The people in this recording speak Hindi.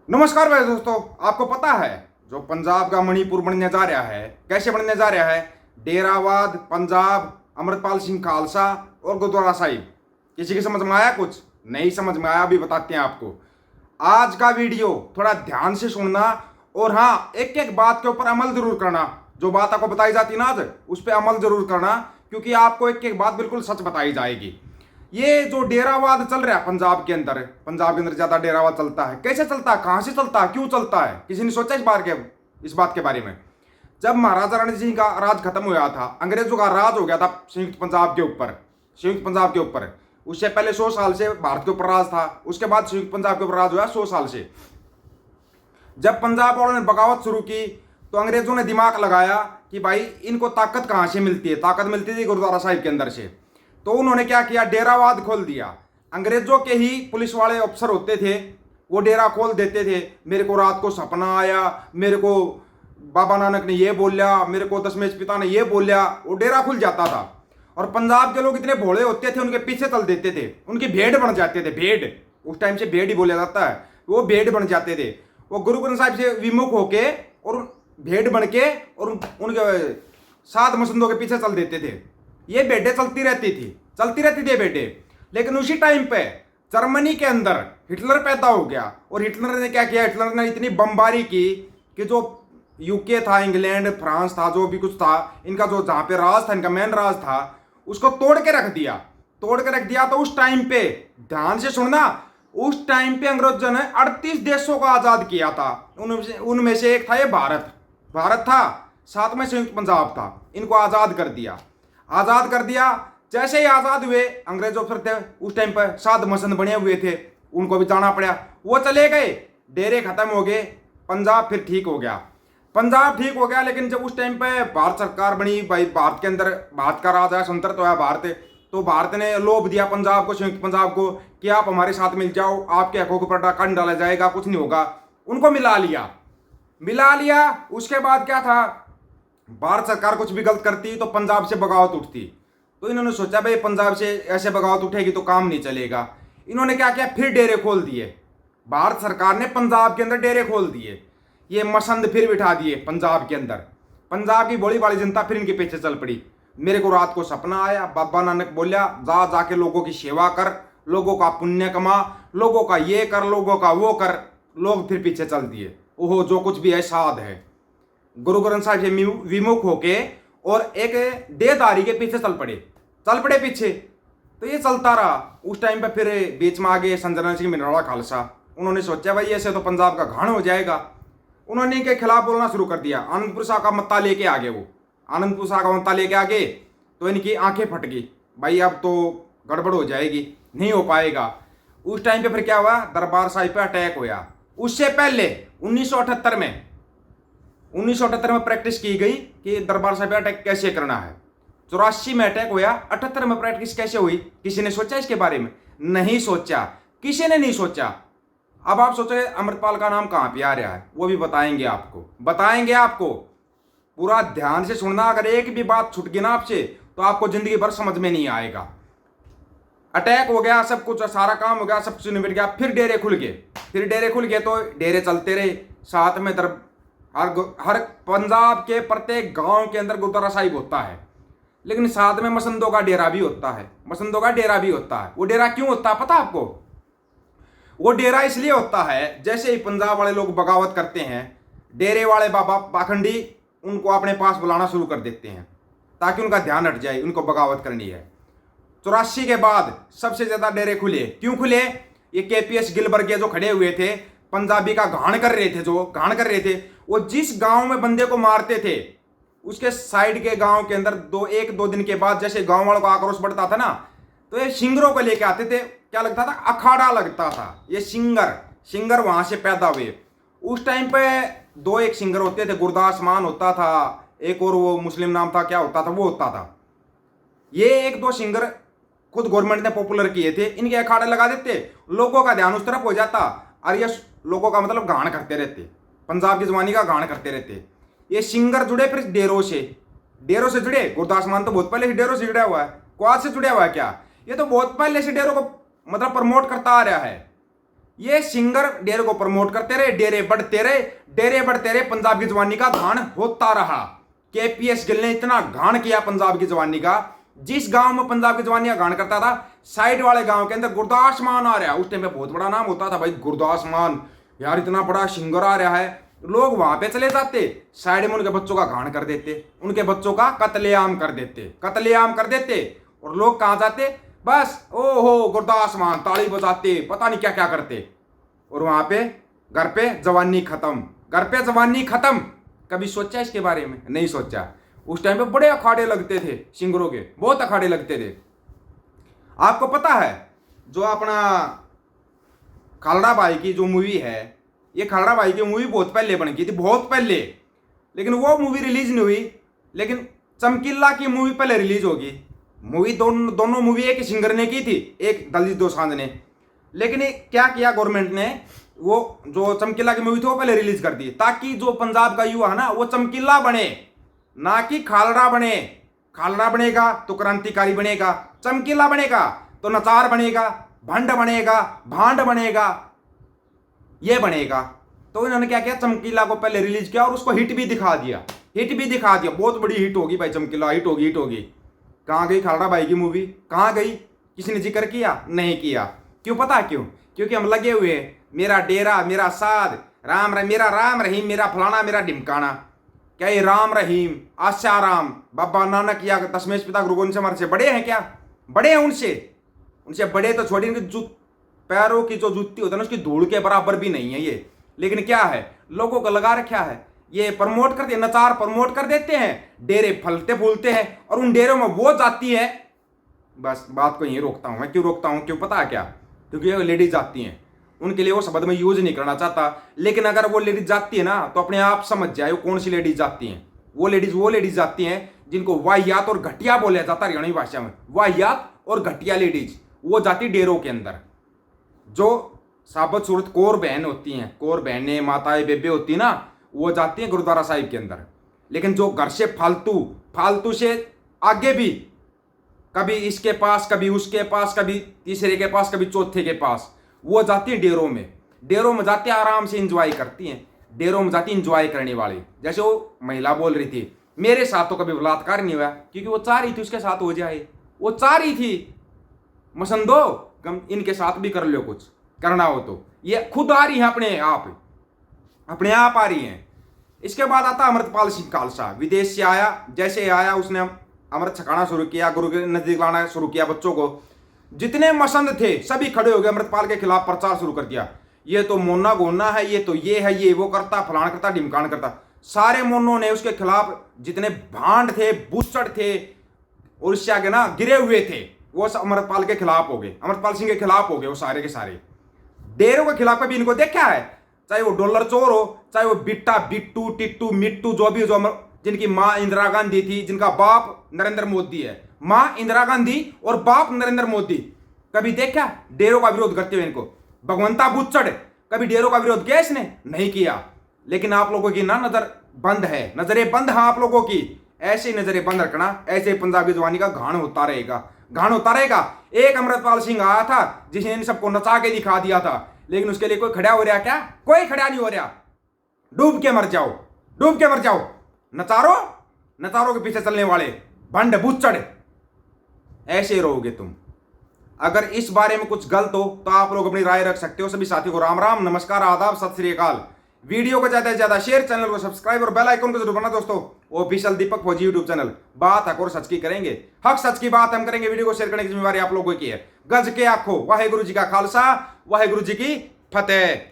नमस्कार भाई दोस्तों। आपको पता है जो पंजाब का मणिपुर बनने जा रहा है, कैसे बनने जा रहा है? डेरावाद पंजाब, अमृतपाल सिंह खालसा और गुरुद्वारा साहिब। किसी की समझ में आया? कुछ नहीं समझ में आया? अभी बताते हैं आपको। आज का वीडियो थोड़ा ध्यान से सुनना और हाँ, एक एक बात के ऊपर अमल जरूर करना। जो बात आपको बताई जाती ना आज, उस पर अमल जरूर करना, क्योंकि आपको एक एक बात बिल्कुल सच बताई जाएगी। ये जो डेरावाद चल रहा है पंजाब के अंदर ज्यादा डेरावाद चलता है। कैसे चलता है, कहां से चलता है, क्यों चलता है? किसी ने सोचा इस बात के बारे में? जब महाराजा रणजीत सिंह का राज खत्म हुआ था, अंग्रेजों का राज हो गया था संयुक्त पंजाब के ऊपर। उससे पहले 100 साल से भारत के ऊपर राज था, उसके बाद संयुक्त पंजाब के ऊपर राज हुआ 100 साल से। जब पंजाब वालों ने बगावत शुरू की तो अंग्रेजों ने दिमाग लगाया कि भाई इनको ताकत कहां से मिलती है। ताकत मिलती थी गुरुद्वारा साहिब के अंदर से। तो उन्होंने क्या किया, डेरावाद खोल दिया। अंग्रेजों के ही पुलिस वाले अफसर होते थे, वो डेरा खोल देते थे। मेरे को रात को सपना आया, मेरे को बाबा नानक ने ये बोलिया, मेरे को दशमेश पिता ने ये बोलिया, वो डेरा खुल जाता था। और पंजाब के लोग इतने भोले होते थे, उनके पीछे चल देते थे, उनकी भेड़ बन जाते थे। भेड़, उस टाइम से भेड़ ही बोला जाता है, वो भेड़ बन जाते थे। वो गुरु ग्रंथ साहिब से विमुख होके और भेड़ बन के और उनके साध मसंदों के पीछे चल देते थे। ये भेड़ें चलती रहती थी भेड़ें। लेकिन उसी टाइम पे जर्मनी के अंदर हिटलर पैदा हो गया। और हिटलर ने क्या किया, हिटलर ने इतनी बमबारी की कि जो यूके था, इंग्लैंड, फ्रांस था, जो भी कुछ था, इनका जो जहां पे राज था, इनका मेन राज था, उसको तोड़ के रख दिया। तो उस टाइम पे ध्यान से सुनना, उस टाइम पे अंग्रेजों ने 38 देशों को आजाद किया था। उनमें से एक था ये भारत था, साथ में संयुक्त पंजाब था। इनको आजाद कर दिया। जैसे ही आजाद हुए, अंग्रेजों फिर थे उस टाइम पर साध मसंद बने हुए थे, उनको भी जाना पड़ा। वो चले गए, डेरे खत्म हो गए, पंजाब फिर ठीक हो गया। लेकिन जब उस टाइम पे भारत सरकार बनी, भाई भारत के अंदर भारत का राज है, स्वतंत्र तो है भारत, तो भारत ने लोभ दिया पंजाब को, संयुक्त पंजाब को, कि आप हमारे साथ मिल जाओ, आपके हकों के ऊपर कान डाला जाएगा, कुछ नहीं होगा। उनको मिला लिया। उसके बाद क्या था, भारत सरकार कुछ भी गलत करती तो पंजाब से बगावत उठती। तो इन्होंने सोचा भाई पंजाब से ऐसे बगावत उठेगी तो काम नहीं चलेगा। इन्होंने क्या किया, फिर डेरे खोल दिए। भारत सरकार ने पंजाब के अंदर डेरे खोल दिए, ये मसंद फिर बिठा दिए पंजाब के अंदर। पंजाब की भोली भाली जनता फिर इनके पीछे चल पड़ी। मेरे को रात को सपना आया, बाबा नानक बोलिया, जाके लोगों की सेवा कर, लोगों का पुण्य कमा, लोगों का ये कर, लोगों का वो कर। लोग फिर पीछे चल दिए। ओहो, जो कुछ भी है साध है। गुरु ग्रंथ साहिब से विमुख होके और एक देहधारी के पीछे चल पड़े पीछे। तो ये चलता रहा। उस टाइम पे फिर बीच में आ गए संजय सिंह मिनवाड़ा खालसा। उन्होंने सोचा भाई ऐसे तो पंजाब का घाण हो जाएगा। उन्होंने इनके खिलाफ बोलना शुरू कर दिया। आनंदपुर साहब का मत्ता लेके आ गए तो इनकी आंखें फट गई, भाई अब तो गड़बड़ हो जाएगी, नहीं हो पाएगा। उस टाइम पे फिर क्या हुआ, दरबार साहिब पे अटैक हुआ। उससे पहले 1978 में प्रैक्टिस की गई कि दरबार साहिब पे अटैक कैसे करना है। 84 में अटैक हुआ, 78 में प्रैक्टिस कैसे हुई? किसी ने सोचा इसके बारे में? नहीं सोचा, किसी ने नहीं सोचा। अब आप सोचोगे अमृतपाल का नाम कहां पे आ रहा है, वो भी बताएंगे आपको। पूरा ध्यान से सुनना। अगर एक भी बात छूट गई ना आपसे तो आपको जिंदगी भर समझ में नहीं आएगा। अटैक हो गया, सब कुछ, सारा काम हो गया, सब कुछ निपट गया। फिर डेरे खुल गए तो डेरे चलते रहे। साथ में हर पंजाब के प्रत्येक गांव के अंदर गुरुद्वारा साहिब होता है, लेकिन साथ में मसंदों का डेरा भी होता है। वो डेरा क्यों होता है पता आपको? वो डेरा इसलिए होता है, जैसे ही पंजाब वाले लोग बगावत करते हैं, डेरे वाले बाबा पाखंडी उनको अपने पास बुलाना शुरू कर देते हैं ताकि उनका ध्यान हट जाए, उनको बगावत करनी है। 84 के बाद सबसे ज्यादा डेरे खुले। क्यों खुले? ये केपीएस गिलबर्ग के जो खड़े हुए थे, पंजाबी का घाण कर रहे थे, वो जिस गांव में बंदे को मारते थे, उसके साइड के गांव के अंदर 1-2 दिन के बाद जैसे गांव वालों का आक्रोश बढ़ता था ना, तो ये सिंगरों को लेके आते थे। क्या लगता था? अखाड़ा लगता था। ये सिंगर वहां से पैदा हुए। उस टाइम पे 2-1 सिंगर होते थे, गुरदास मान होता था, एक और वो मुस्लिम नाम था, क्या होता था, वो होता था। ये 1-2 सिंगर खुद गवर्नमेंट ने पॉपुलर किए थे। इनके अखाड़े लगा देते, लोगों का ध्यान उस तरफ हो जाता, और ये लोगों का मतलब गान करते रहते, पंजाब की जवानी का गान करते रहते। ये सिंगर जुड़े फिर डेरों से जुड़े। गुरदास मान तो बहुत पहले से डेरों से जुड़ा हुआ है। क्वाद से जुड़ा हुआ है क्या? ये तो बहुत पहले से डेरों को मतलब प्रमोट करता आ रहा है। ये सिंगर डेरे को प्रमोट करते रहे, डेरे बढ़ते रहे, पंजाब की जवानी का घाण होता रहा। केपीएस गिल ने इतना घाण किया पंजाब की जवानी का, जिस गांव में पंजाब की जवानी का घाण करता था, साइड वाले गांव के अंदर गुरदास मान आ रहा है। उस टाइम पे बहुत बड़ा नाम होता था भाई, गुरदास मान, यार इतना बड़ा सिंगर आ रहा है। लोग वहां पे चले जाते, साइड में उनके बच्चों का घाण कर देते, उनके बच्चों का कत्लेआम कर देते, और लोग कहां जाते, बस ओहो गुरदास मान, ताली बजाते, पता नहीं क्या क्या करते, और वहां पे घर पे जवानी खत्म। कभी सोचा इसके बारे में? नहीं सोचा। उस टाइम पे बड़े अखाड़े लगते थे सिंगरों के, बहुत अखाड़े लगते थे। आपको पता है जो अपना खालड़ा भाई की जो मूवी है, ये खालड़ा भाई की मूवी बहुत पहले बन गई थी, बहुत पहले, लेकिन वो मूवी रिलीज नहीं हुई। लेकिन चमकीला की मूवी पहले रिलीज होगी। मूवी दोनों मूवी एक सिंगर ने की थी, एक दलजीत दोसांझ ने। लेकिन क्या किया गवर्नमेंट ने, वो जो चमकीला की मूवी थी वो पहले रिलीज कर दी, ताकि जो पंजाब का युवा है ना वो चमकीला बने, ना कि खालड़ा बने। खालड़ा बनेगा तो क्रांतिकारी बनेगा, चमकीला बनेगा तो नचार बनेगा, भंड बनेगा, भांड बनेगा, ये बनेगा। तो इन्होंने क्या किया, चमकीला को पहले रिलीज किया और उसको हिट भी दिखा दिया, बहुत बड़ी हिट होगी भाई चमकीला, हिट होगी। कहां गई खालड़ा भाई की मूवी, कहां गई? किसी ने जिक्र किया? नहीं किया। क्यों? पता क्यों? क्योंकि हम लगे हुए हैं, मेरा डेरा, मेरा साध, मेरा राम रहीम, मेरा फलाना, मेरा ढिमकाना। क्या ये राम रहीम, आशाराम, बाबा नानक या दशमेश पिता गुरु गोविंद सिंह हमारे से बड़े हैं क्या? बड़े हैं उनसे बड़े तो छोड़िए, पैरों की जो जूती होती है ना उसकी धूल के बराबर भी नहीं है ये। लेकिन क्या है, लोगों को लगा रखा है, ये प्रमोट करते हैं, नचार प्रमोट कर देते हैं, डेरे फलते फूलते हैं, और उन डेरों में वो जाती है। बस बात को यही रोकता हूं मैं। क्यों रोकता हूं? क्यों पता है क्या? क्योंकि वो लेडीज जाती हैं, उनके लिए वो शब्द में यूज नहीं करना चाहता, लेकिन अगर वो लेडीज जाती है ना तो अपने आप समझ जाए वो कौन सी लेडीज जाती हैं। वो लेडीज जाती हैं जिनको वाहियात और घटिया बोला जाता है हरियाणवी भाषा में, वाहियात और घटिया लेडीज। वो जाती डेरों के अंदर, जो साबत सूरत कौर बहन होती हैं, कौर बहनें, माताएं, बेबे होती ना, वो जाती हैं गुरुद्वारा साहिब के अंदर। लेकिन जो घर से फालतू से आगे भी, कभी इसके पास, कभी उसके पास, कभी तीसरे के पास, कभी चौथे के पास, वो जाती हैं डेरों में जाती हैं, आराम से इंजॉय करती हैं। डेरों में जाती इंजॉय करने वाली। जैसे वो महिला बोल रही थी, मेरे साथ तो कभी बलात्कार नहीं हुआ, क्योंकि वो चाह रही थी उसके साथ हो जाए, वो चाह रही थी मसंदो कम इनके साथ भी कर लो, कुछ करना हो तो। ये खुद आ रही है, अपने आप आ रही हैं। इसके बाद आता अमृतपाल सिंह खालसा, विदेश से आया। जैसे आया उसने अमृत छकाना शुरू किया, गुरु के नजदीक लाना शुरू किया बच्चों को। जितने मसंद थे सभी खड़े हो गए, अमृतपाल के खिलाफ प्रचार शुरू कर दिया। ये तो मोना गोना है, ये तो ये है, ये वो करता, फलान करता, ढिमकान करता। सारे मोनों ने उसके खिलाफ, जितने भांड थे, बुस्सड़ थे और इससे आगे ना गिरे हुए थे, वो अमृतपाल के खिलाफ हो गए, अमृतपाल सिंह के खिलाफ हो गए वो सारे के सारे। डेरों के खिलाफ भी इनको देखा है, चाहे वो डॉलर चोर हो, चाहे वो बिट्टा, बिट्टू, टिट्टू, मिट्टू, जो भी, जिनकी माँ इंदिरा गांधी थी, जिनका बाप नरेंद्र मोदी है, माँ इंदिरा गांधी और बाप नरेंद्र मोदी। कभी देखा डेरों का विरोध करते हुए इनको? भगवंता बुच्चड़, कभी डेरों का विरोध किया इसने? नहीं किया। लेकिन आप लोगों की ना नजर बंद है, नजरें बंद है आप लोगों की। ऐसे ही नजरें बंद रखना, ऐसे पंजाब की जवानी का घाण होता रहेगा। एक अमृतपाल सिंह आया था जिसने इन सबको नचा के दिखा दिया था, लेकिन उसके लिए कोई खड़ा हो रहा क्या? कोई खड़ा नहीं हो रहा। डूब के मर जाओ। नचारों के पीछे चलने वाले भंड बुच्चड़, ऐसे रहोगे तुम। अगर इस बारे में कुछ गलत हो तो आप लोग अपनी राय रख सकते हो। सभी साथियों को राम राम, नमस्कार, आदाब, सत श्री अकाल। वीडियो को ज्यादा से ज्यादा शेयर, चैनल को सब्सक्राइब और बेल आइकन को जरूर दबाना दोस्तों। ऑफिशियल दीपक फौजी यूट्यूब चैनल। बात हक और सच की करेंगे, हक सच की बात हम करेंगे। वीडियो को शेयर करने की जिम्मेवारी आप लोगों की है। गज के आखो, वाहेगुरु जी का खालसा, वाहेगुरु जी की फतेह।